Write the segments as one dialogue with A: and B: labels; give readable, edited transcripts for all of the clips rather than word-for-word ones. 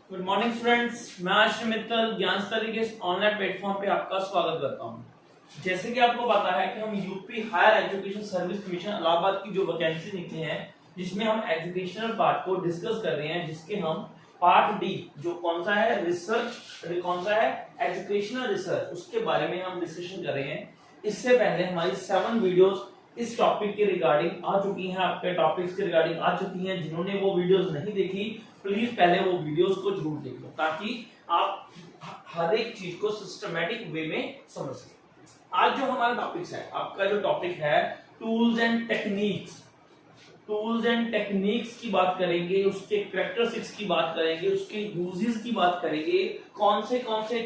A: Good morning students, मैं आश्रम मित्तल ज्ञान स्टडी के ऑनलाइन प्लेटफॉर्म पे आपका स्वागत करता हूं। जैसे कि आपको पता है कि हम UP higher education service commission Allahabad की जो वैकेंसी निकली है, जिसमें हम एजुकेशनल पार्ट को डिस्कस कर रहे हैं, जिसके हम पार्ट डी जो कौन सा है रिसर्च, कौन सा है एजुकेशनल रिसर्च, उसके बारे में हम डिस्कशन कर रहे हैं। इससे पहले हमारी 7 वीडियोस इस टॉपिक के रिगार्डिंग आ चुकी हैं, आपके टॉपिक्स के रिगार्डिंग आ चुकी हैं। जिन्होंने वो वीडियोस नहीं देखी, प्लीज पहले वो वीडियोस को जरूर देख लो, ताकि आप हर एक चीज को सिस्टमैटिक वे में समझ सकें। आज जो हमारा टॉपिक्स है, आपका जो टॉपिक है tools and techniques, tools and techniques की बात करेंगे, उसके कैरेक्टरिस्टिक्स की बात करेंगे, उसके यूजेस की बात करेंगे। कौन से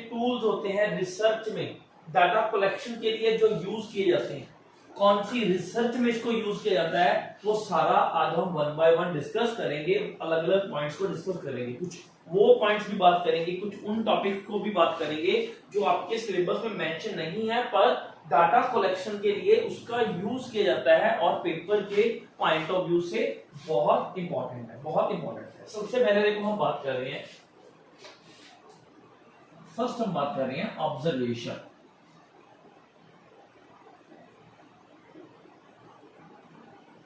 A: टूल्स होते हैं रिसर्च में, डाटा कलेक्शन के लिए जो यूज किए जाते हैं, कौन सी रिसर्च में इसको यूज किया जाता है, वो सारा आज हम वन बाय वन डिस्कस करेंगे। अलग अलग पॉइंट्स को डिस्कस करेंगे, कुछ वो पॉइंट्स भी बात करेंगे, कुछ उन टॉपिक को भी बात करेंगे जो आपके सिलेबस में मेंशन नहीं है, पर डाटा कलेक्शन के लिए उसका यूज किया जाता है और पेपर के पॉइंट ऑफ व्यू से बहुत इंपॉर्टेंट है, बहुत इंपॉर्टेंट है। सबसे पहले देखो हम बात कर रहे हैं, फर्स्ट हम बात कर रहे हैं ऑब्जर्वेशन।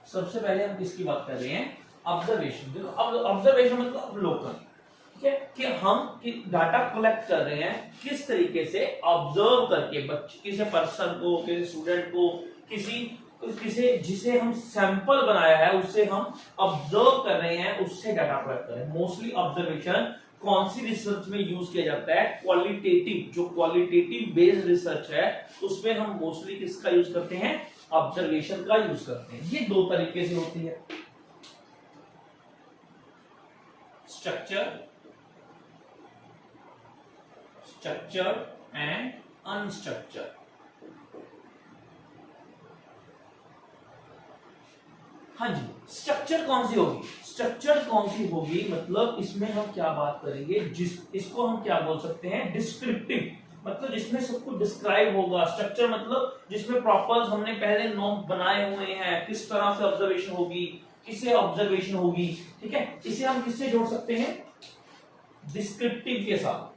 A: सबसे पहले हम किसकी बात कर रहे हैं, ऑब्जर्वेशन। देखो अब ऑब्जर्वेशन मतलब अवलोकन, ठीक है, कि हम डाटा कलेक्ट कर रहे हैं किस तरीके से ऑब्जर्व करके, बच्चे किसी पर्सन को, किसी स्टूडेंट को, किसी जिसे हम सैंपल बनाया है उससे हम ऑब्जर्व कर रहे हैं, उससे डाटा कलेक्ट कर रहे हैं। मोस्टली ऑब्जर्वेशन कौन सी रिसर्च में यूज किया जाता है, क्वालिटेटिव, जो क्वालिटेटिव बेस्ड रिसर्च है उसमें हम मोस्टली किसका यूज करते हैं, ऑब्जर्वेशन का यूज करते हैं। ये दो तरीके से होती है, स्ट्रक्चर एंड अनस्ट्रक्चर। हाँ जी, स्ट्रक्चर कौन सी होगी, स्ट्रक्चर कौन सी होगी मतलब इसमें हम क्या बात करेंगे, इसको हम क्या बोल सकते हैं, डिस्क्रिप्टिव, मतलब जिसमें सब कुछ डिस्क्राइब होगा। स्ट्रक्चर मतलब जिसमें प्रॉपर हमने पहले नॉर्म बनाए हुए हैं, किस तरह से ऑब्जर्वेशन होगी, किसे ऑब्जर्वेशन होगी, ठीक है। इसे हम किससे जोड़ सकते हैं, डिस्क्रिप्टिव के साथ।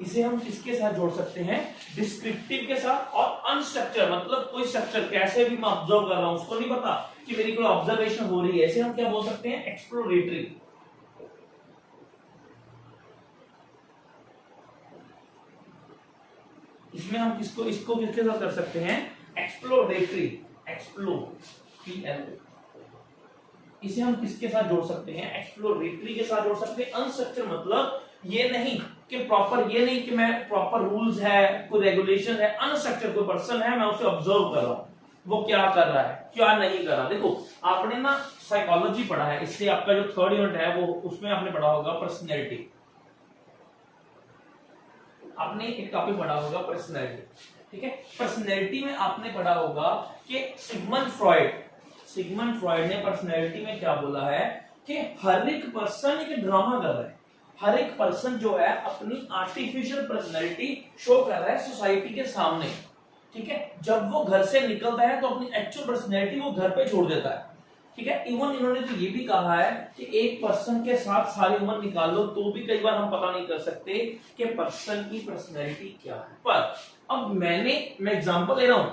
A: इसे हम किसके साथ जोड़ सकते हैं, डिस्क्रिप्टिव के साथ। और अनस्ट्रक्चर मतलब कोई स्ट्रक्चर कैसे भी मैं ऑब्जर्व कर रहा हूं, उसको नहीं पता कि मेरी कोई ऑब्जर्वेशन हो रही है, इसे हम क्या बोल सकते हैं, एक्सप्लोरेटरी। इसमें हम इसको किसके साथ कर सकते हैं, एक्सप्लोरेटरी, इसे हम किसके साथ जोड़ सकते हैं, एक्सप्लोरेटरी के साथ जोड़ सकते हैं। अनस्ट्रक्चर मतलब ये नहीं कि प्रॉपर, ये नहीं कि मैं प्रॉपर रूल्स है, कोई रेगुलेशन है। अनस्ट्रक्चर कोई पर्सन है, मैं उसे ऑब्जर्व कर रहा हूं, वो क्या कर रहा है, क्या नहीं कर रहा। देखो आपने ना साइकोलॉजी पढ़ा है, इससे आपका जो 3rd यूनिट है वो, उसमें आपने पढ़ा होगा पर्सनैलिटी, आपने एक टॉपिक पढ़ा होगा पर्सनैलिटी, ठीक है। पर्सनैलिटी में आपने पढ़ा होगा कि सिगमंड फ्रॉइड ने पर्सनैलिटी में क्या बोला है कि हर एक पर्सन एक ड्रामा कर रहा है, हर एक पर्सन जो है अपनी आर्टिफिशियल पर्सनैलिटी शो कर रहा है सोसाइटी के सामने, ठीक है। जब वो घर से निकलता है तो अपनी एक्चुअल पर्सनैलिटी वो घर पे छोड़ देता है, ठीक है। इवन इन्होंने तो ये भी कहा है कि एक पर्सन के साथ सारी उम्र निकाल लो तो भी कई बार हम पता नहीं कर सकते कि पर्सन की पर्सनैलिटी क्या है। पर अब मैं एग्जांपल ले रहा हूं,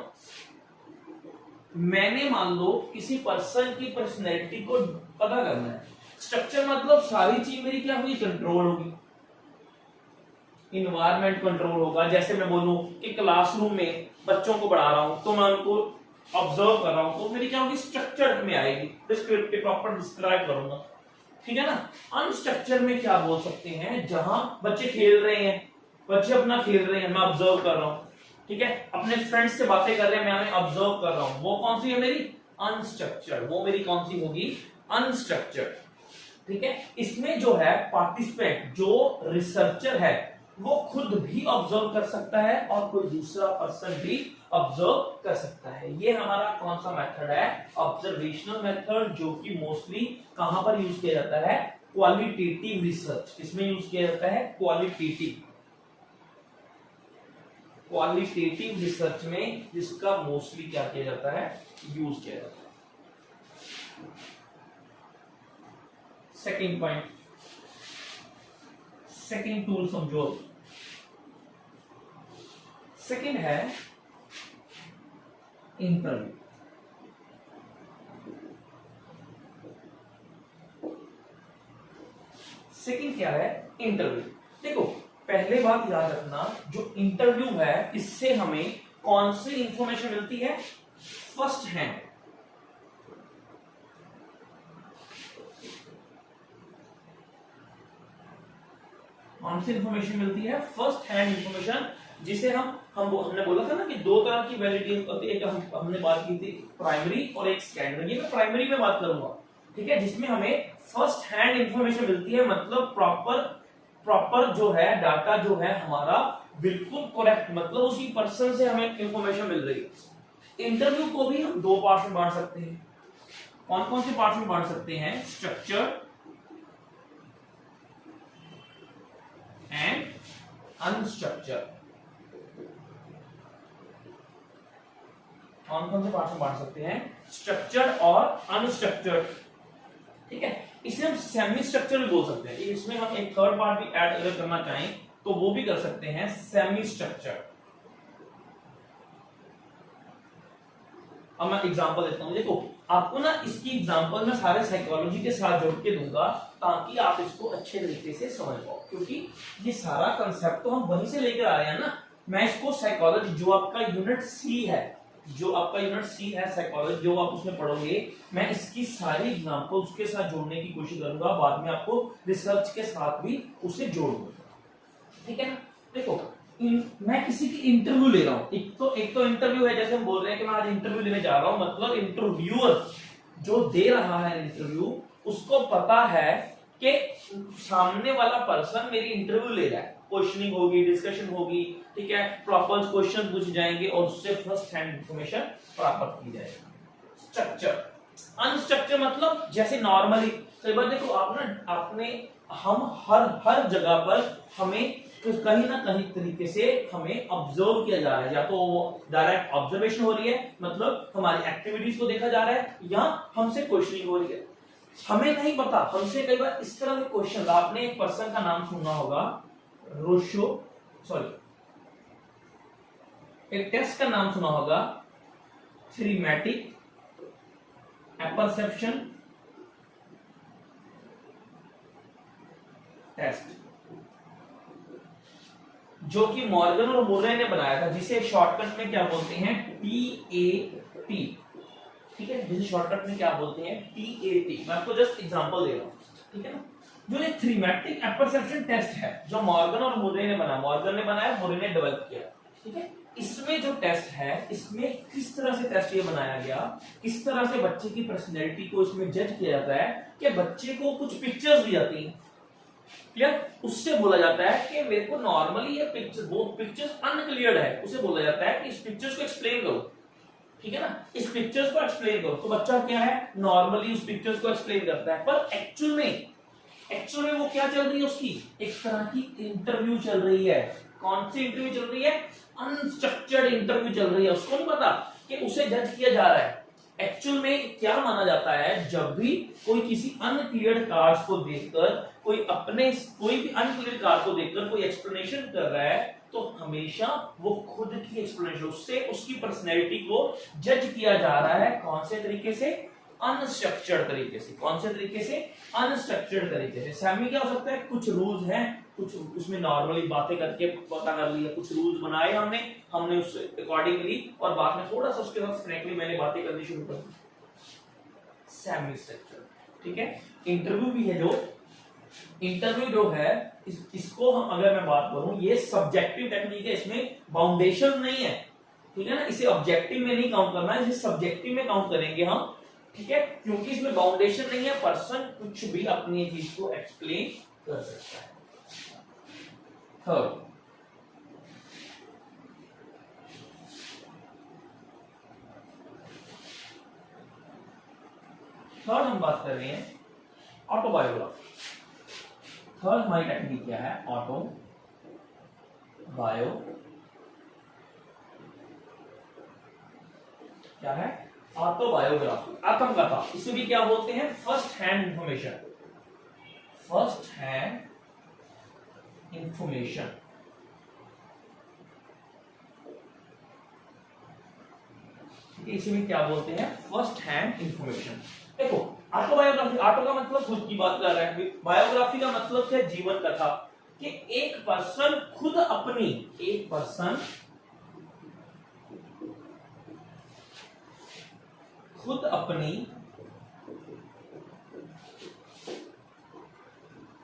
A: मैंने मान लो किसी पर्सन की पर्सनैलिटी को पता करना है। स्ट्रक्चर मतलब सारी चीज मेरी क्या होगी, कंट्रोल होगी, इन्वायरमेंट कंट्रोल होगा। जैसे मैं बोलूं कि क्लासरूम में बच्चों को पढ़ा रहा हूं तो मैं उनको ऑब्जर्व कर रहा हूं, तो मेरी क्या होगी, स्ट्रक्चर में आएगी, डिस्क्रिप्टिव, प्रॉपर डिस्क्राइब करूंगा, ठीक है ना। अनस्ट्रक्चर में क्या बोल सकते हैं, जहां बच्चे खेल रहे हैं, बच्चे अपना खेल रहे हैं, मैं ऑब्जर्व कर रहा हूं, ठीक है। अपने फ्रेंड्स से बातें कर रहे हैं, मैं ऑब्जर्व कर रहा हूं, वो कौन सी है मेरी, अनस्ट्रक्चर, वो मेरी कौन सी होगी, अनस्ट्रक्चर, ठीक है। इसमें जो है पार्टिसिपेंट, जो रिसर्चर है, वो खुद भी ऑब्जर्व कर सकता है और कोई दूसरा पर्सन भी ऑब्जर्व कर सकता है। ये हमारा कौन सा मेथड है, ऑब्जर्वेशनल मेथड, जो कि मोस्टली कहां पर यूज किया जाता है, क्वालिटेटिव रिसर्च। इसमें यूज किया जाता है क्वालिटेटिव रिसर्च में, जिसका मोस्टली क्या किया जाता है, यूज किया जाता है। सेकंड पॉइंट, सेकंड टूल समझो। सेकंड है इंटरव्यू। सेकंड क्या है? इंटरव्यू। देखो पहले बात याद रखना, जो इंटरव्यू है इससे हमें कौन सी इंफॉर्मेशन मिलती है? First hand. कौन सी इंफॉर्मेशन मिलती है? फर्स्ट हैंड इंफॉर्मेशन, जिसे हमने बोला था ना कि दो तरह की वैलिडिटी होती है। एक हमने बात की थी प्राइमरी और एक सेकेंडरी। मैं प्राइमरी में बात करूंगा, ठीक है, जिसमें हमें फर्स्ट हैंड इंफॉर्मेशन मिलती है, मतलब प्रॉपर जो है डाटा जो है हमारा बिल्कुल करेक्ट, मतलब उसी पर्सन से हमें इंफॉर्मेशन मिल रही है। इंटरव्यू को भी हम दो पार्ट में बांट सकते हैं। कौन कौन से पार्ट में बांट सकते हैं? Structured and unstructured. कौन कौन से पार्ट में बांट सकते हैं? स्ट्रक्चर्ड और अनस्ट्रक्चर्ड, ठीक है। इसे हम सेमी स्ट्रक्चर भी बोल सकते हैं। इसमें हम एक थर्ड पार्ट भी ऐड अगर करना चाहें तो वो भी कर सकते हैं, सेमी स्ट्रक्चर। अब मैं एग्जांपल देता हूं। देखो आपको ना इसकी एग्जांपल मैं सारे साइकोलॉजी के साथ जोड़ के दूंगा ताकि आप इसको अच्छे तरीके से समझ पाओ, क्योंकि ये सारा कंसेप्ट तो हम वहीं से लेकर आ रहे हैं ना। मैं इसको साइकोलॉजी जो आपका यूनिट सी है, साइकोलॉजी जो आप उसमें पढ़ोगे, मैं इसकी सारी एग्जांपल उसके साथ जोड़ने की कोशिश करूंगा। बाद में आपको रिसर्च के साथ भी उसे जोड़ दूंगा, ठीक है ना। देखो मैं किसी की इंटरव्यू ले रहा हूं। एक तो इंटरव्यू है, जैसे हम बोल रहे हैं कि मैं आज इंटरव्यू लेने जा रहा हूं, मतलब इंटरव्यूअर जो दे रहा है इंटरव्यू, उसको पता है कि सामने वाला पर्सन मेरी इंटरव्यू ले रहा है। क्वेश्चनिंग होगी, डिस्कशन होगी, ठीक है, प्रॉपर क्वेश्चन पूछे जाएंगे और उससे फर्स्ट हैंड इंफॉर्मेशन प्राप्त की जाएगी। स्ट्रक्चर। अनस्ट्रक्चर मतलब जैसे नॉर्मली कई बार देखो हम हर जगह पर हमें कहीं ना कहीं तरीके से हमें ऑब्जर्व किया जा रहा है, या तो वो डायरेक्ट ऑब्जर्वेशन हो रही है, मतलब हमारी एक्टिविटीज को देखा जा रहा है, या हमसे क्वेश्चनिंग हो रही है, हमें नहीं पता। हमसे कई बार इस तरह के क्वेश्चन, आपने एक पर्सन का नाम सुना होगा, एक टेस्ट का नाम सुना होगा, थ्रीमैटिक एपर्सेप्शन टेस्ट, जो कि मॉर्गन और मुर्रे ने बनाया था, जिसे शॉर्टकट में क्या बोलते हैं? PAT, ठीक है, जिसे शॉर्टकट में क्या बोलते हैं? PAT। मैं आपको जस्ट एग्जांपल दे रहा हूं, ठीक है ना। जो ये थ्रीमैटिक एपर्सेप्शन टेस्ट है, जो मॉर्गन और मुर्रे ने बनाया, मॉर्गन ने बनाया, मुर्रे ने डेवलप किया, ठीक है। इसमें जो टेस्ट है, इसमें किस तरह से टेस्ट ये बनाया गया, किस तरह से बच्चे की पर्सनैलिटी को इसमें जज किया जाता है कि बच्चे को कुछ पिक्चर्स दी जाती हैं, क्लियर, उससे बोला जाता है कि मेरे को नॉर्मली ये पिक्चर्स अनक्लियर्ड है, उसे बोला जाता है कि इस पिक्चर्स को एक्सप्लेन करो, ठीक है ना, इस पिक्चर्स को एक्सप्लेन करो। तो बच्चा क्या है, नॉर्मली उस पिक्चर्स को एक्सप्लेन करता है, पर एक्चुअल में वो क्या चल रही है, उसकी एक तरह की इंटरव्यू चल रही है। कौन सी इंटरव्यू चल रही है? अनस्ट्रक्चर्ड इंटरव्यू चल रही है। उसको नहीं पता कि उसे जज किया जा रहा है। एक्चुअल में क्या माना जाता है, जब भी कोई किसी अनक्लियर कार्ड्स को देखकर कोई भी अनक्लियर कार्ड को देखकर कोई एक्सप्लेनेशन कर रहा है, तो हमेशा वो खुद की एक्सप्लेनेशन, उससे उसकी पर्सनैलिटी को जज किया जा रहा है। कौन से तरीके से? अनस्ट्रक्चर्ड तरीके से। कौन से तरीके से? अनस्ट्रक्चर्ड तरीके से। सेमी क्या हो सकता है? कुछ रूल्स हैं, कुछ उसमें नॉर्मली बातें करके पता कर लिया, कुछ रूल्स बनाए हमने उस अकॉर्डिंगली, और बाद में थोड़ा सा उसके साथ फ्रैंकली मैंने बातें करनी शुरू कर दी। सेमी स्ट्रक्चर्ड, ठीक है। इंटरव्यू भी है, जो इंटरव्यू जो है इसको हम अगर मैं बात करूं, ये सब्जेक्टिव टेक्निक है, इसमें बाउंडेशन नहीं है, ठीक है ना। इसे ऑब्जेक्टिव में नहीं काउंट करना है, इसे सब्जेक्टिव में काउंट करेंगे हम, ठीक है, क्योंकि इसमें बाउंडेशन नहीं है, पर्सन कुछ भी अपनी चीज को एक्सप्लेन कर सकता है। थर्ड हम बात कर रहे हैं ऑटोबायोग्राफी। थर्ड हमारी टेक्निक क्या है? ऑटोबायो क्या है? ऑटोबायोग्राफी, आत्मकथा। इसे भी क्या बोलते हैं? First hand information. First hand information. इसी में क्या बोलते हैं, फर्स्ट हैंड इंफॉर्मेशन। देखो ऑटोबायोग्राफी, ऑटो का मतलब खुद की बात कर रहे हैं, बायोग्राफी का मतलब क्या, जीवन कथा, कि एक पर्सन खुद अपनी, एक पर्सन खुद अपनी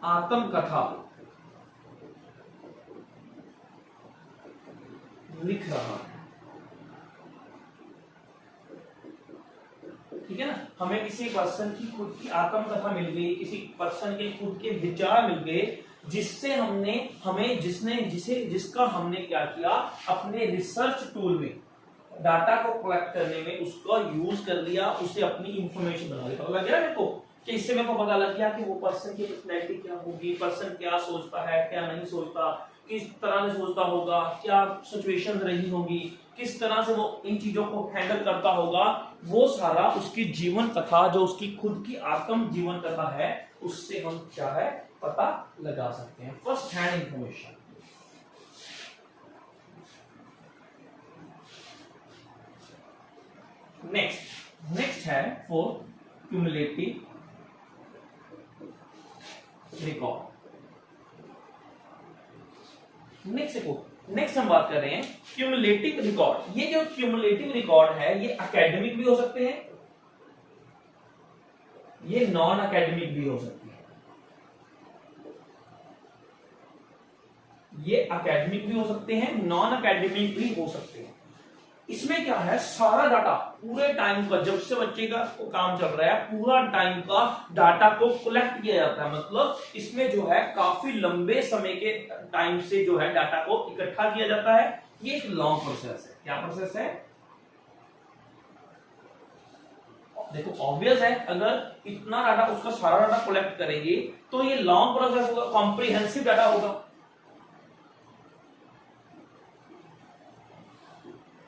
A: आत्मकथा लिख रहा है। ठीक है ना, हमें किसी पर्सन की खुद की आत्मकथा मिल गई, किसी पर्सन के खुद के विचार मिल गए, जिससे हमने हमें जिसने जिसे जिसका हमने क्या किया, अपने रिसर्च टूल में डाटा को कलेक्ट करने में उसका यूज कर लिया, उसे अपनी इंफॉर्मेशन बना लिया। पता लग गया मेरे को कि इससे मेरे को पता लग गया कि वो पर्सन की पर्सनैलिटी क्या होगी, पर्सन क्या सोचता है, क्या नहीं सोचता, किस तरह से सोचता होगा, क्या सिचुएशन रही होगी, किस तरह से वो इन चीजों को हैंडल करता होगा, वो सारा उसकी जीवन कथा, जो उसकी खुद की आत्म जीवन कथा है, उससे हम क्या है पता लगा सकते हैं। First hand information. नेक्स्ट है फोर क्यूमुलेटिव रिकॉर्ड। नेक्स्ट हम बात कर रहे हैं क्यूमुलेटिव रिकॉर्ड। ये जो क्यूमुलेटिव रिकॉर्ड है, ये एकेडमिक भी हो सकते हैं, ये नॉन एकेडमिक भी हो सकते हैं। ये एकेडमिक भी हो सकते हैं, नॉन एकेडमिक भी हो सकते हैं। इसमें क्या है, सारा डाटा पूरे टाइम का, जब से बच्चे का काम चल रहा है, पूरा टाइम का डाटा को कलेक्ट किया जाता है। मतलब इसमें जो है काफी लंबे समय के टाइम से जो है डाटा को इकट्ठा किया जाता है। ये एक लॉन्ग प्रोसेस है। क्या प्रोसेस है, देखो ऑब्वियस है, अगर इतना डाटा, उसका सारा डाटा कलेक्ट करेंगे तो ये लॉन्ग प्रोसेस होगा, कॉम्प्रिहेंसिव डाटा होगा।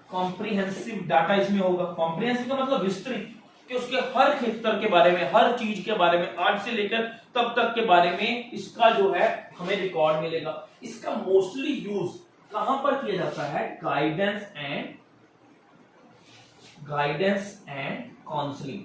A: कॉम्प्रिहेंसिव डाटा इसमें होगा। कॉम्प्रिहेंसिव का मतलब विस्तृत, कि उसके हर क्षेत्र के बारे में, हर चीज के बारे में, आज से लेकर तब तक के बारे में इसका जो है हमें रिकॉर्ड मिलेगा। इसका मोस्टली यूज कहां पर किया जाता है, गाइडेंस एंड काउंसलिंग।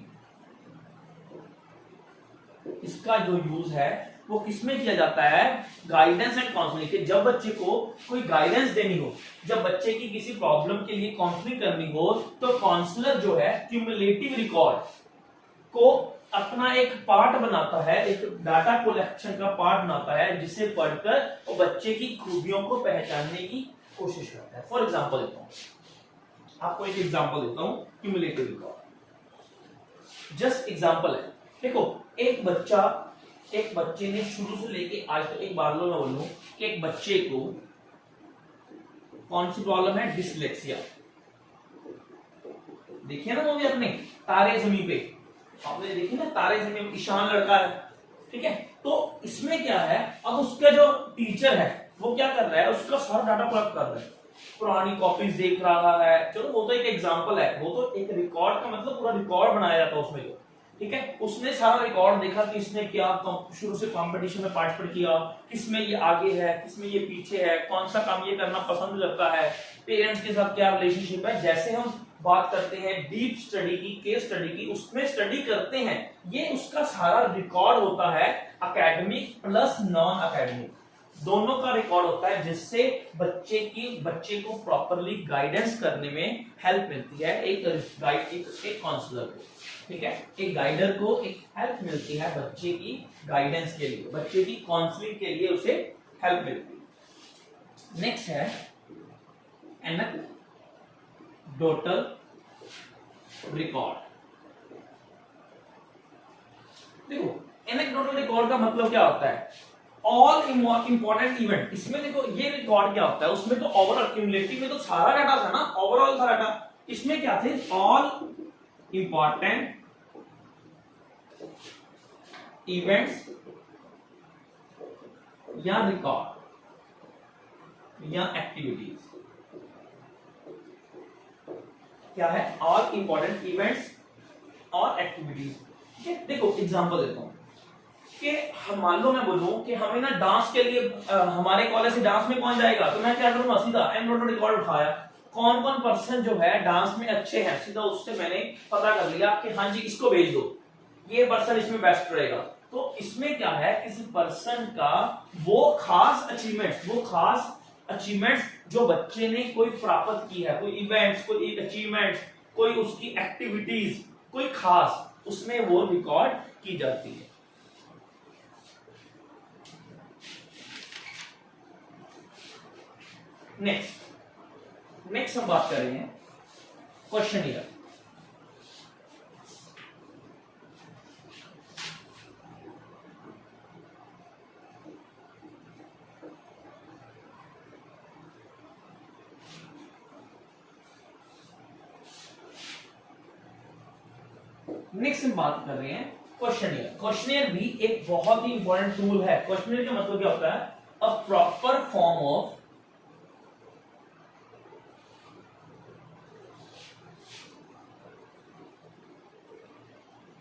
A: इसका जो यूज है वो किसमें किया जाता है, गाइडेंस एंड काउंसलिंग। कि जब बच्चे को कोई गाइडेंस देनी हो, जब बच्चे की किसी प्रॉब्लम के लिए काउंसलिंग करनी हो, तो काउंसलर जो है क्यूमुलेटिव रिकॉर्ड को अपना एक पार्ट बनाता है, एक डाटा कलेक्शन का पार्ट बनाता है, जिसे पढ़कर वो बच्चे की खूबियों को पहचानने की कोशिश करता है। फॉर एग्जाम्पल देता हूं आपको, एक एग्जाम्पल देता हूं क्यूमुलेटिव रिकॉर्ड। जस्ट एग्जाम्पल है, देखो एक बच्चे ने शुरू से लेके आज तक, एक बार लो मैं बोलूं कि एक बच्चे को कौन सी प्रॉब्लम है, डिसलेक्सिया। देखिए ना मूवी अपने तारे जमीन पे, आपने देखी ना तारे जमीन पे, ईशान लड़का है, ठीक है। तो इसमें क्या है, अब उसका जो टीचर है वो क्या कर रहा है, उसका सारा डाटा कलेक्ट कर रहा है, पुरानी कॉपीज देख रहा है। चलो वो तो एक एग्जांपल है, वो तो एक रिकॉर्ड का मतलब पूरा रिकॉर्ड बनाया जाता है उसमें, ठीक है। उसने सारा रिकॉर्ड देखा कि इसने क्या शुरू से कंपटीशन में पार्टिसिपेट किया, किसमें ये आगे है, किसमें ये पीछे है, कौन सा काम ये करना पसंद करता है, पेरेंट्स के साथ क्या रिलेशनशिप है। जैसे हम बात करते हैं डीप स्टडी की, केस स्टडी की, उसमें स्टडी करते हैं, ये उसका सारा रिकॉर्ड होता है। एकेडमिक प्लस नॉन एकेडमिक दोनों का रिकॉर्ड होता है, जिससे बच्चे को प्रॉपरली गाइडेंस करने में हेल्प मिलती है एक काउंसलर को, ठीक है। एक गाइडर को एक हेल्प मिलती है बच्चे की गाइडेंस के लिए, बच्चे की काउंसलिंग के लिए उसे हेल्प मिलती है। नेक्स्ट है एनेक्डोटल रिकॉर्ड। देखो एनेक्डोटल रिकॉर्ड का मतलब क्या होता है, ऑल इंपॉर्टेंट इवेंट। इसमें देखो ये रिकॉर्ड क्या होता है, उसमें तो ओवरऑल क्यूमुलेटिव में तो सारा डाटा था ना, ओवरऑल था डाटा। इसमें क्या थे, ऑल इंपॉर्टेंट इवेंट्स या रिकॉर्ड या एक्टिविटीज। क्या है, ऑल इंपॉर्टेंट इवेंट्स और एक्टिविटीज, ठीक है। देखो एग्जांपल देता हूं, कि मान लो मैं बोलूं कि हमें ना डांस के लिए हमारे कॉलेज से डांस में कौन जाएगा, तो मैं क्या करूंगा, सीधा एनरोलमेंट रिकॉर्ड उठाया, कौन कौन पर्सन जो है डांस में अच्छे हैं, सीधा उससे मैंने पता कर लिया कि हाँ जी इसको भेज दो, ये पर्सन इसमें बेस्ट रहेगा। तो इसमें क्या है, किसी पर्सन का वो खास अचीवमेंट्स जो बच्चे ने कोई प्राप्त की है, कोई इवेंट्स, कोई अचीवमेंट्स, कोई उसकी एक्टिविटीज, कोई खास, उसमें वो रिकॉर्ड की जाती है। नेक्स्ट हम बात कर रहे हैं क्वेश्चनियर। नेक्स्ट हम बात कर रहे हैं क्वेश्चनियर। क्वेश्चनियर भी एक बहुत ही इंपॉर्टेंट टूल है। क्वेश्चनियर का मतलब क्या होता है, a proper form of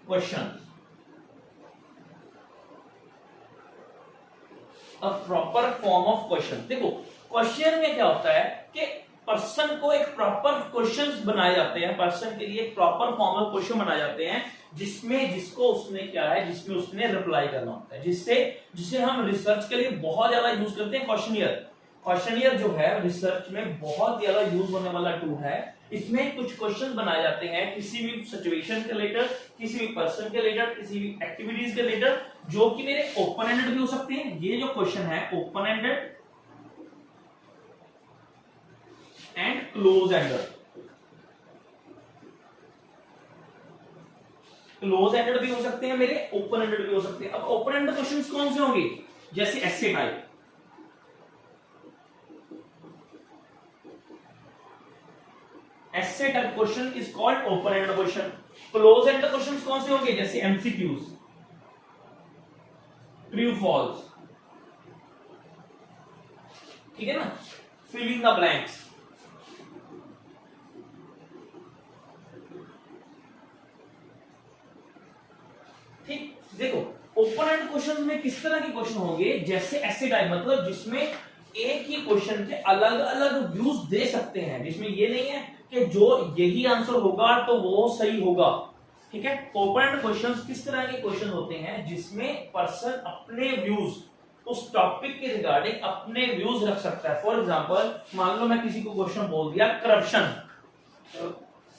A: question, a proper form of question. देखो क्वेश्चन में क्या होता है कि पर्सन को एक प्रॉपर क्वेश्चंस बनाए जाते हैं, पर्सन के लिए एक प्रॉपर फॉर्म ऑफ क्वेश्चन बनाए जाते हैं, जिसको उसने क्या है, जिसमें उसने रिप्लाई करना होता है, जिसे हम रिसर्च के लिए बहुत ज्यादा यूज करते हैं। क्वेश्चनियर जो है रिसर्च में बहुत ज्यादा यूज होने वाला टूल है। इसमें कुछ क्वेश्चन बनाए जाते हैं किसी भी सिचुएशन के रिलेटेड, किसी भी पर्सन के रिलेटेड, किसी भी एक्टिविटीज के रिलेटेड, जो कि मेरे ओपन एंडेड भी हो सकते हैं। ये जो क्वेश्चन है open ended and close ended, close ended भी हो सकते हैं मेरे, ओपन एंडेड भी हो सकते हैं। अब ओपन एंडेड क्वेश्चंस कौन से होंगे, जैसे एसे type, essay type question is called open ended question। close ended questions कौन से होंगे, जैसे MCQs, ट्रू फॉल्स, ठीक है ना, फिलिंग द ब्लैंक्स। ठीक, देखो ओपन एंड क्वेश्चंस में किस तरह के क्वेश्चन होंगे, जैसे ऐसे टाइप, मतलब जिसमें एक ही क्वेश्चन के अलग अलग व्यूज दे सकते हैं, जिसमें ये नहीं है कि जो यही आंसर होगा तो वो सही होगा। ठीक है, ओपन एंड क्वेश्चंस किस तरह के क्वेश्चन होते हैं, जिसमें पर्सन अपने व्यूज उस टॉपिक के रिगार्डिंग अपने व्यूज रख सकता है। फॉर एग्जांपल मान लो मैं किसी को क्वेश्चन बोल दिया करप्शन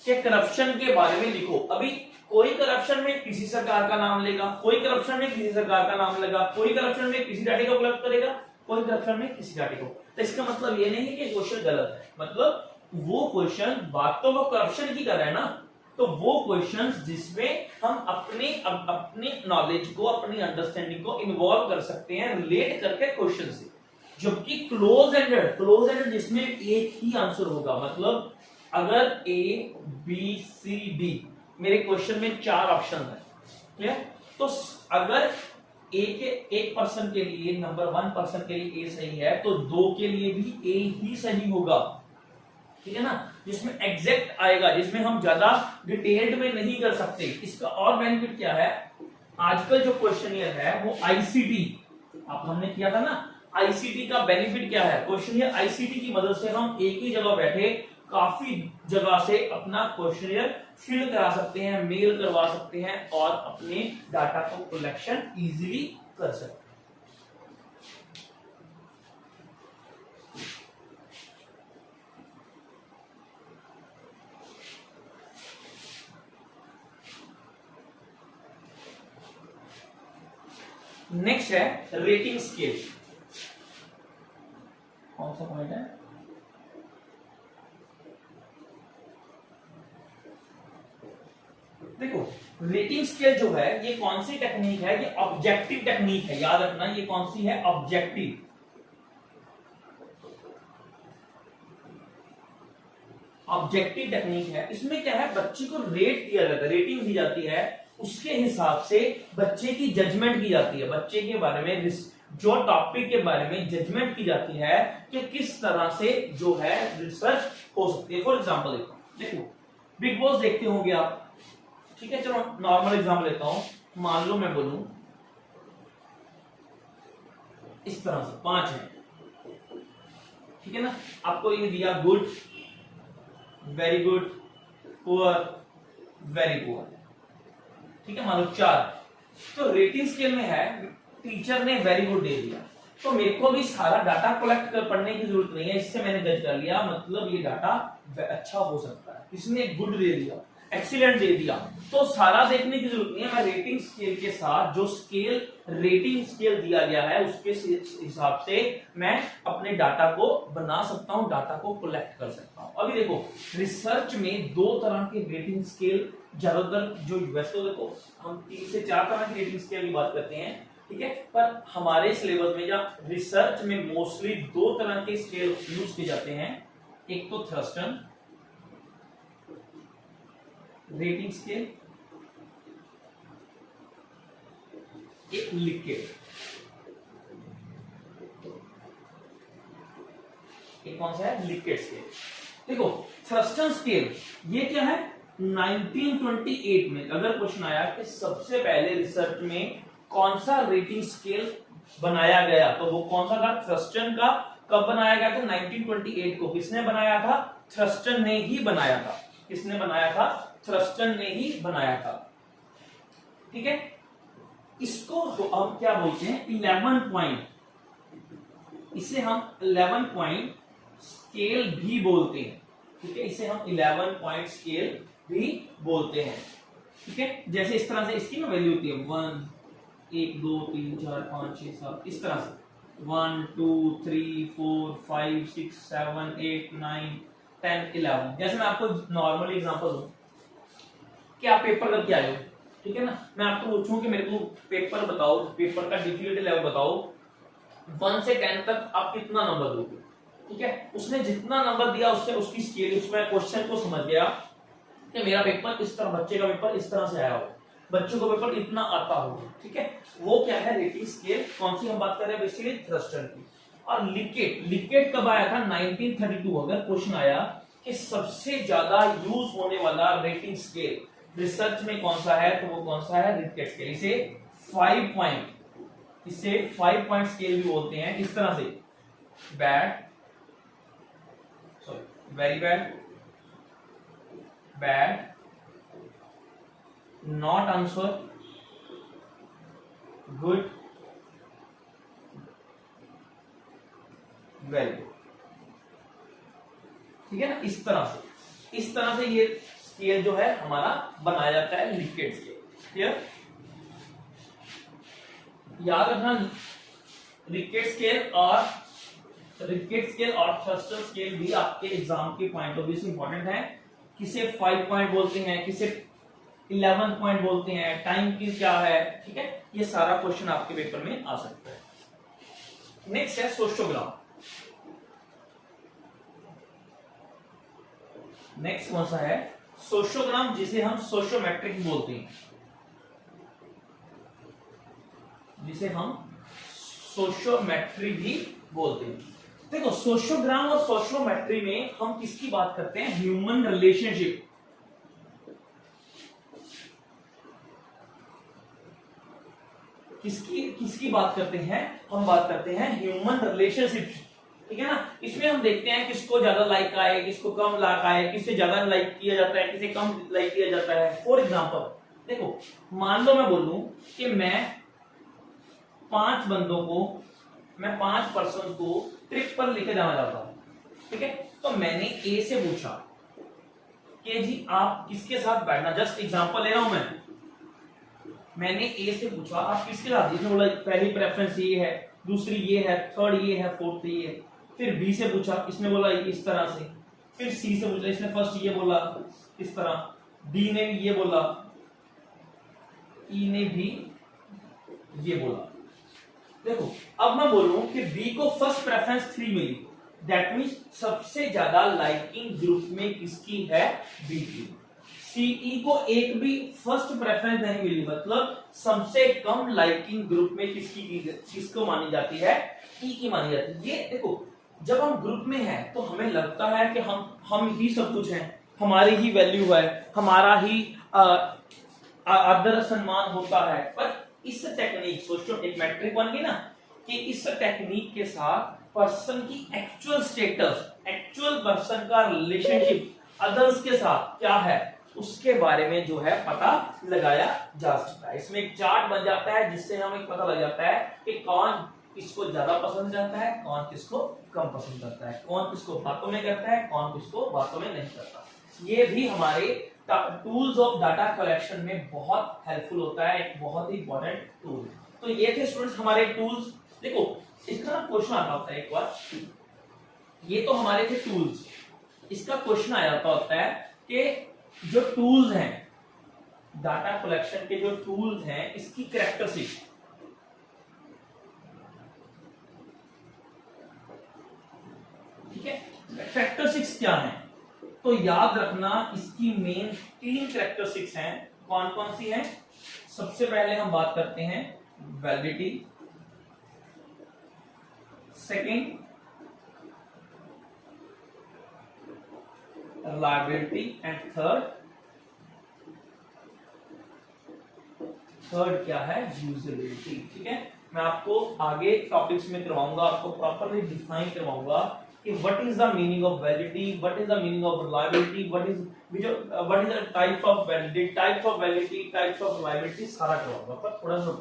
A: के, करप्शन के बारे में लिखो। अभी कोई करप्शन में किसी सरकार का नाम लेगा, कोई करप्शन में किसी सरकार का नाम लेगा, कोई करप्शन में किसी डाटे को कलेक्ट करेगा, कोई करप्शन में किसी डाटे को। तो इसका मतलब ये नहीं है कि क्वेश्चन गलत है, मतलब वो क्वेश्चन बात तो वो करप्शन की कर रहा है ना, तो वो क्वेश्चंस जिसमें हम अपने नॉलेज को, अपनी अंडरस्टैंडिंग को इन्वॉल्व कर सकते हैं रिलेट करके क्वेश्चन से। जबकि क्लोज एंडेड जिसमें एक ही आंसर होगा, मतलब अगर A B C D मेरे क्वेश्चन में 4 ऑप्शन है, क्लियर, तो अगर एक पर्सन के लिए, नंबर 1 पर्सन के लिए A सही है, तो 2 के लिए भी A ही सही होगा। ठीक है ना, जिसमें एग्जैक्ट आएगा, जिसमें हम ज्यादा डिटेल्ड में नहीं कर सकते। इसका और बेनिफिट क्या है, आजकल जो क्वेश्चनियर है वो आईसीटी, आप हमने किया था ना, आईसीटी का बेनिफिट क्या है, क्वेश्चनियर आईसीटी की मदद से हम एक ही जगह बैठे काफी जगह से अपना क्वेश्चनियर फिल करा सकते हैं, मेल करवा सकते हैं और अपने डाटा को कलेक्शन इजीली कर सकते हैं। नेक्स्ट है रेटिंग स्केल। कौन सा पॉइंट है, देखो रेटिंग स्केल जो है ये कौन सी टेक्निक है, ये ऑब्जेक्टिव टेक्निक है, याद रखना ये कौन सी है, ऑब्जेक्टिव। ऑब्जेक्टिव टेक्निक है। इसमें क्या है, बच्चे को रेट दिया जाता है, रेटिंग दी जाती है, उसके हिसाब से बच्चे की जजमेंट की जाती है, बच्चे के बारे में, जो टॉपिक के बारे में जजमेंट की जाती है कि किस तरह से जो है रिसर्च हो सकती है। फॉर एग्जांपल देखो बिग बॉस देखते होंगे आप, ठीक है, चलो नॉर्मल एग्जांपल लेता हूं, मान लो मैं बोलूं इस तरह से 5 है, ठीक है ना। आपको ये दिया good, very good, poor, very poor, ठीक है, मान लो 4। तो रेटिंग स्केल में है, टीचर ने वेरी गुड दे दिया, तो मेरे को भी सारा डाटा कलेक्ट कर पढ़ने की जरूरत नहीं है, इससे मैंने जज कर लिया, मतलब ये डाटा अच्छा हो सकता है। किसने गुड दे दिया, एक्सीलेंट दे दिया, तो सारा देखने की जरूरत नहीं है। मैं रेटिंग स्केल के साथ जो स्केल रेटिंग स्केल दिया गया है उसके हिसाब से मैं अपने डाटा को बना सकता हूं, डाटा को कलेक्ट कर सकता हूं। अभी देखो रिसर्च में 2 तरह के रेटिंग स्केल ज्यादातर जो वैसे तो देखो हम 3 से 4 तरह की रेटिंग स्केल की बात करते हैं, ठीक है, पर हमारे सिलेबस में या रिसर्च में मोस्टली 2 तरह के स्केल यूज किए जाते हैं। एक तो थ्रस्टन रेटिंग स्केल, एक लिकेट, एक कौन सा है, लिकेट स्केल। देखो थ्रस्टन स्केल ये क्या है, 1928 में अगर क्वेश्चन आया कि सबसे पहले रिसर्च में कौन सा रेटिंग स्केल बनाया गया, तो वो कौन सा था, थ्रस्टन का। कब बनाया गया था, 1928 को। किसने बनाया था, थ्रस्टन ने ही बनाया था। किसने बनाया था, थ्रस्टन ने ही बनाया था, ठीक है। इसको हम क्या बोलते हैं, 11 पॉइंट, इसे हम 11 पॉइंट स्केल भी बोलते हैं, ठीक है, इसे हम 11 पॉइंट स्केल भी बोलते हैं, ठीक है। जैसे इस तरह से इसकी ना वैल्यू होती है 1 2 3 4 5 6 7, इस तरह से 1 2 3 4 5 6 7 8 9 10 11। जैसे मैं आपको नॉर्मली एग्जांपल दूं कि आप पेपर करके आए हो, ठीक है ना, मैं आपको पूछूं कि मेरे को पेपर बताओ, पेपर का डिफिकल्टी लेवल बताओ, 1 से 10 तक आप कितना नंबर दोगे, ठीक है। उसने जितना नंबर दिया उससे उसकी स्केल, उसमें क्वेश्चन को समझ गया कि मेरा पेपर इस तरह, बच्चे का पेपर इस तरह से आया हो, बच्चों को पेपर इतना आता होगा, ठीक है। वो क्या है, रेटिंग स्केल। कौन सी हम बात कर रहे हैं, बेसिकली थ्रस्टन की। और लिकेट, लिकेट कब आया था, 1932। अगर क्वेश्चन आया कि सबसे ज्यादा यूज होने वाला रेटिंग स्केल रिसर्च में कौन सा है, तो वो कौन सा है, लिकेट स्केल। इसे 5 पॉइंट, इसे 5 पॉइंट स्केल भी बोलते हैं। इस तरह से bad, sorry very bad, bad, not answer, good, very good, ठीक है ना। इस तरह से ये स्केल जो है हमारा बनाया जाता है, लिकेट स्केल। क्लियर, याद रखना लिकेट स्केल और थ्रस्टन स्केल भी आपके एग्जाम के पॉइंट ऑफ व्यू से इंपॉर्टेंट है। किसे 5 पॉइंट बोलते हैं, किसे 11 पॉइंट बोलते हैं, टाइम की क्या है, ठीक है, ये सारा क्वेश्चन आपके पेपर में आ सकता है। नेक्स्ट है सोशियोग्राम। नेक्स्ट कौन सा है, सोशियोग्राम, जिसे हम सोशियोमेट्रिक बोलते हैं, जिसे हम सोशियोमेट्री भी बोलते हैं। देखो सोशियोग्राम और सोशियोमेट्री में हम किसकी बात करते हैं, ह्यूमन रिलेशनशिप। किसकी बात करते हैं, हम बात करते हैं ह्यूमन रिलेशनशिप, ठीक है ना। इसमें हम देखते हैं किसको ज्यादा लाइक आए, किसको कम लाइक आए, किससे ज्यादा लाइक किया जाता है, किसे कम लाइक किया जाता है। फॉर एग्जांपल देखो, मान लो मैं बोलूं कि मैं 5 बंदों को, मैं 5 पर्सन को ट्रिप पर लेकर जाना चाहता हूं, ठीक है। तो मैंने ए से पूछा कि जी आप किसके साथ बैठना, जस्ट एग्जांपल ले रहा हूं मैंने ए से पूछा आप किसके साथ, इसने बोला पहली प्रेफरेंस ये है, दूसरी ये है, थर्ड ये है, फोर्थ ये है। फिर बी से पूछा, इसने बोला इस तरह से। फिर सी से पूछा, इसने फर्स्ट ये बोला इस तरह, डी ने भी ये बोला, ई ने भी ये बोला। देखो अब मैं बोलूं कि बी को फर्स्ट प्रेफरेंस 3 मिली, दैट मींस सबसे ज्यादा लाइकिंग ग्रुप में किसकी है, बी की। सीई को एक भी फर्स्ट प्रेफरेंस नहीं मिली, मतलब सबसे कम लाइकिंग ग्रुप में किसको मानी जाती है, ई की मानी जाती है। ये देखो जब हम ग्रुप में हैं तो हमें लगता है कि हम ही सब कुछ हैं, हमारी ही वैल्यू है, हमारा ही आदर सम्मान होता है। पर इस टेक्निक सोशियोमेट्रिक बन गई ना, कि इस टेक्निक के साथ पर्सन की एक्चुअल स्टेटस, एक्चुअल पर्सन का रिलेशनशिप अदर्स के साथ क्या है उसके बारे में जो है पता लगाया जा सकता है। इसमें एक चार्ट बन जाता है जिससे हमें पता लग जाता है कि कौन किसको ज्यादा पसंद करता है, कौन किसको कम पसंद करता है, कौन किसको बातों में करता है, कौन किसको बातों में नहीं करता। ये भी हमारे टूल्स ऑफ डाटा कलेक्शन में बहुत हेल्पफुल होता है, एक बहुत ही इंपॉर्टेंट टूल। तो ये थे स्टूडेंट्स हमारे टूल्स। देखो इसका ना क्वेश्चन आता होता है एक बार, ये तो हमारे थे टूल्स, इसका क्वेश्चन आ जाता होता है कि जो टूल्स हैं डाटा कलेक्शन के, जो टूल्स हैं इसकी कैरेक्टरिस्टिक्स, ठीक है, कैरेक्टरिस्टिक्स क्या है। तो याद रखना इसकी मेन 3 कैरेक्टरिस्टिक्स हैं। कौन कौन सी हैं? सबसे पहले हम बात करते हैं validity, second reliability and third क्या है? यूजेबिलिटी। ठीक है, मैं आपको आगे टॉपिक्स में करवाऊंगा, आपको प्रॉपर्ली डिफाइन करवाऊंगा कि what is the meaning of validity, what is the meaning of reliability, what is the type of validity, types of validity, types of reliability, सारा करवाऊंगा। पर थोड़ा सा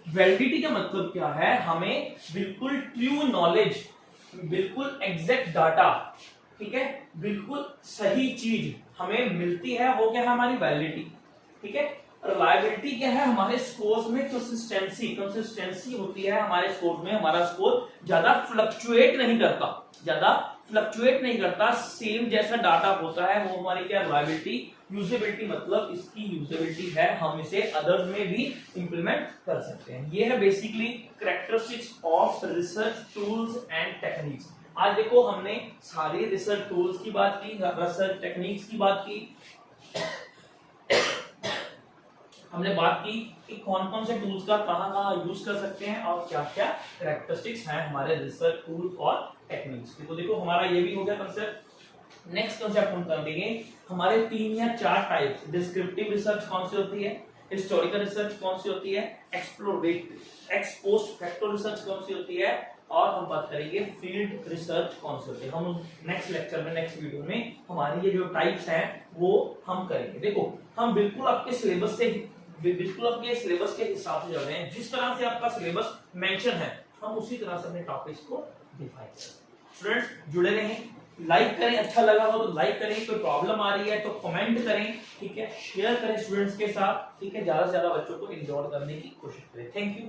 A: वैलिडिटी का मतलब क्या है? हमें बिल्कुल ट्रू नॉलेज, बिल्कुल एग्जैक्ट डाटा, ठीक है, बिल्कुल सही चीज हमें मिलती है, वो क्या है? हमारी वैलिडिटी। ठीक है, रिलायबिलिटी क्या है? हमारे स्कोर्स में कंसिस्टेंसी होती है हमारे स्कोर में, हमारा स्कोर ज्यादा फ्लक्चुएट नहीं करता, सेम जैसा डाटा होता है वो हमारी क्या? रिलायबिलिटी। यूजेबिलिटी मतलब इसकी यूजेबिलिटी है, हम इसे अदर्स में भी इंप्लीमेंट कर सकते हैं। ये है basically characteristics of research tools and techniques. आज देखो हमने सारी रिसर्च टूल्स की बात की, रिसर्च टेक्निक्स की बात की, हमने बात की कि कौन कौन से टूल्स का कहां यूज कर सकते हैं और क्या क्या कैरेक्टरिस्टिक्स हैं हमारे रिसर्च टूल्स और टेक्निक्स की। तो देखो हमारा ये भी हो गया कंसेप्ट। नेक्स्ट कंसेप्ट हम करेंगे हमारे 3 या 4 टाइप्स। डिस्क्रिप्टिव रिसर्च कौन सी होती है, हिस्टोरिकल रिसर्च कौन सी होती है, एक्स पोस्ट फैक्टो रिसर्च कौन सी होती है, और हम बात करेंगे फील्ड रिसर्च कौन सी होती है। हम नेक्स्ट लेक्चर में, नेक्स्ट वीडियो में हमारी ये जो टाइप्स हैं वो हम करेंगे। देखो हम बिल्कुल आपके सिलेबस के हिसाब से चल रहे हैं, जिस तरह से आपका सिलेबस मेंशन है हम उसी तरह से अपने टॉपिक्स को डिफाइन करें। स्टूडेंट्स जुड़े रहें, लाइक करें, अच्छा लगा हो तो लाइक करें, कोई प्रॉब्लम आ रही है तो कमेंट करें, ठीक है, शेयर करें स्टूडेंट्स के साथ, ठीक है, ज्यादा से ज्यादा बच्चों को एंजॉय करने की कोशिश करें। Thank you.